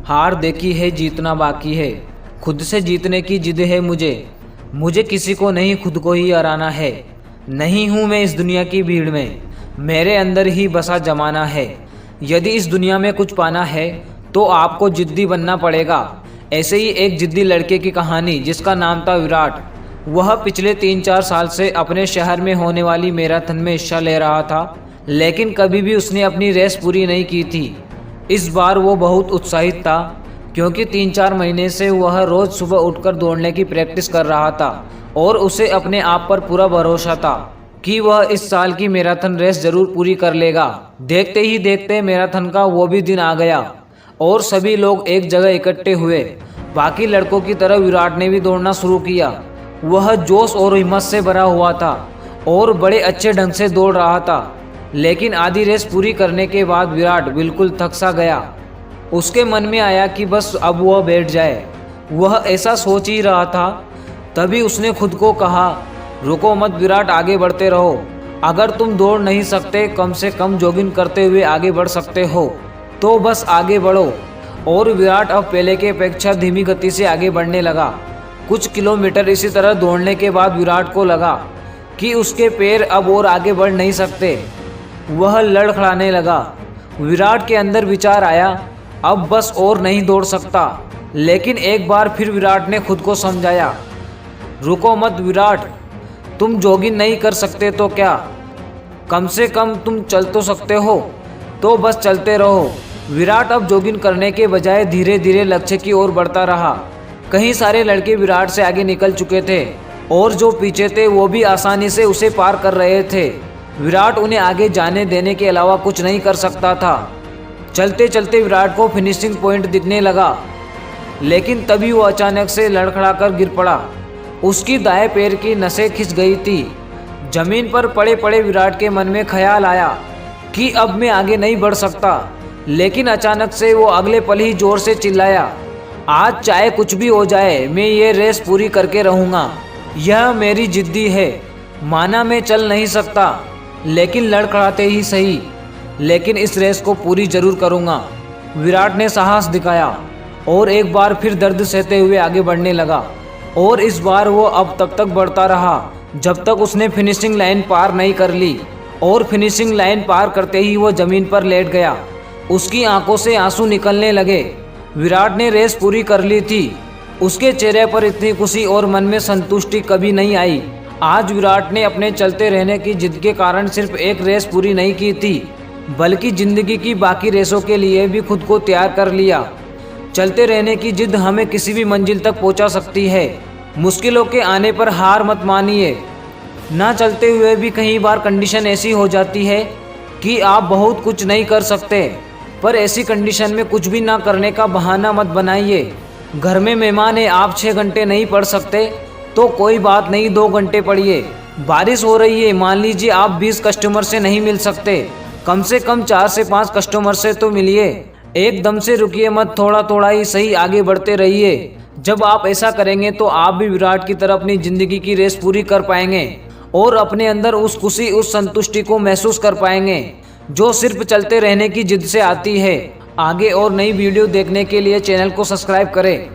हार देखी है, जीतना बाकी है। खुद से जीतने की जिद है मुझे किसी को नहीं, खुद को ही हराना है। नहीं हूँ मैं इस दुनिया की भीड़ में, मेरे अंदर ही बसा जमाना है। यदि इस दुनिया में कुछ पाना है तो आपको जिद्दी बनना पड़ेगा। ऐसे ही एक जिद्दी लड़के की कहानी, जिसका नाम था विराट। वह पिछले 3-4 साल से अपने शहर में होने वाली मैराथन में हिस्सा ले रहा था, लेकिन कभी भी उसने अपनी रेस पूरी नहीं की थी। इस बार वो बहुत उत्साहित था, क्योंकि 3-4 महीने से वह रोज़ सुबह उठकर दौड़ने की प्रैक्टिस कर रहा था और उसे अपने आप पर पूरा भरोसा था कि वह इस साल की मैराथन रेस जरूर पूरी कर लेगा। देखते ही देखते मैराथन का वो भी दिन आ गया और सभी लोग एक जगह इकट्ठे हुए। बाकी लड़कों की तरह विराट ने भी दौड़ना शुरू किया। वह जोश और हिम्मत से भरा हुआ था और बड़े अच्छे ढंग से दौड़ रहा था, लेकिन आधी रेस पूरी करने के बाद विराट बिल्कुल थक सा गया। उसके मन में आया कि बस अब वह बैठ जाए। वह ऐसा सोच ही रहा था, तभी उसने खुद को कहा, रुको मत विराट, आगे बढ़ते रहो। अगर तुम दौड़ नहीं सकते, कम से कम जॉगिंग करते हुए आगे बढ़ सकते हो तो बस आगे बढ़ो। और विराट अब पहले की अपेक्षा धीमी गति से आगे बढ़ने लगा। कुछ किलोमीटर इसी तरह दौड़ने के बाद विराट को लगा कि उसके पैर अब और आगे बढ़ नहीं सकते। वह लड़खड़ाने लगा। विराट के अंदर विचार आया, अब बस और नहीं दौड़ सकता। लेकिन एक बार फिर विराट ने खुद को समझाया, रुको मत विराट, तुम जॉगिंग नहीं कर सकते तो क्या, कम से कम तुम चल तो सकते हो, तो बस चलते रहो। विराट अब जॉगिंग करने के बजाय धीरे धीरे लक्ष्य की ओर बढ़ता रहा। कई सारे लड़के विराट से आगे निकल चुके थे और जो पीछे थे वो भी आसानी से उसे पार कर रहे थे। विराट उन्हें आगे जाने देने के अलावा कुछ नहीं कर सकता था। चलते चलते विराट को फिनिशिंग पॉइंट दिखने लगा, लेकिन तभी वो अचानक से लड़खड़ाकर गिर पड़ा। उसकी दाएं पैर की नसें खिंच गई थी। जमीन पर पड़े पड़े विराट के मन में ख्याल आया कि अब मैं आगे नहीं बढ़ सकता। लेकिन अचानक से वो अगले पल ही जोर से चिल्लाया, आज चाहे कुछ भी हो जाए, मैं ये रेस पूरी करके रहूँगा। यह मेरी जिद्दी है। माना मैं चल नहीं सकता, लेकिन लड़खड़ाते ही सही, लेकिन इस रेस को पूरी जरूर करूँगा। विराट ने साहस दिखाया और एक बार फिर दर्द सहते हुए आगे बढ़ने लगा। और इस बार वो अब तब तक बढ़ता रहा जब तक उसने फिनिशिंग लाइन पार नहीं कर ली। और फिनिशिंग लाइन पार करते ही वो जमीन पर लेट गया। उसकी आंखों से आंसू निकलने लगे। विराट ने रेस पूरी कर ली थी। उसके चेहरे पर इतनी खुशी और मन में संतुष्टि कभी नहीं आई। आज विराट ने अपने चलते रहने की जिद के कारण सिर्फ एक रेस पूरी नहीं की थी, बल्कि जिंदगी की बाकी रेसों के लिए भी खुद को तैयार कर लिया। चलते रहने की जिद हमें किसी भी मंजिल तक पहुंचा सकती है। मुश्किलों के आने पर हार मत मानिए। ना चलते हुए भी कई बार कंडीशन ऐसी हो जाती है कि आप बहुत कुछ नहीं कर सकते, पर ऐसी कंडीशन में कुछ भी ना करने का बहाना मत बनाइए। घर में मेहमान है, आप 6 घंटे नहीं पढ़ सकते तो कोई बात नहीं, 2 घंटे पढ़िए। बारिश हो रही है, मान लीजिए आप 20 कस्टमर से नहीं मिल सकते, कम से कम 4 से 5 कस्टमर से तो मिलिए। एकदम से रुकिए मत, थोड़ा थोड़ा ही सही आगे बढ़ते रहिए। जब आप ऐसा करेंगे तो आप भी विराट की तरह अपनी जिंदगी की रेस पूरी कर पाएंगे और अपने अंदर उस खुशी, उस संतुष्टि को महसूस कर पाएंगे जो सिर्फ चलते रहने की जिद से आती है। आगे और नई वीडियो देखने के लिए चैनल को सब्सक्राइब करें।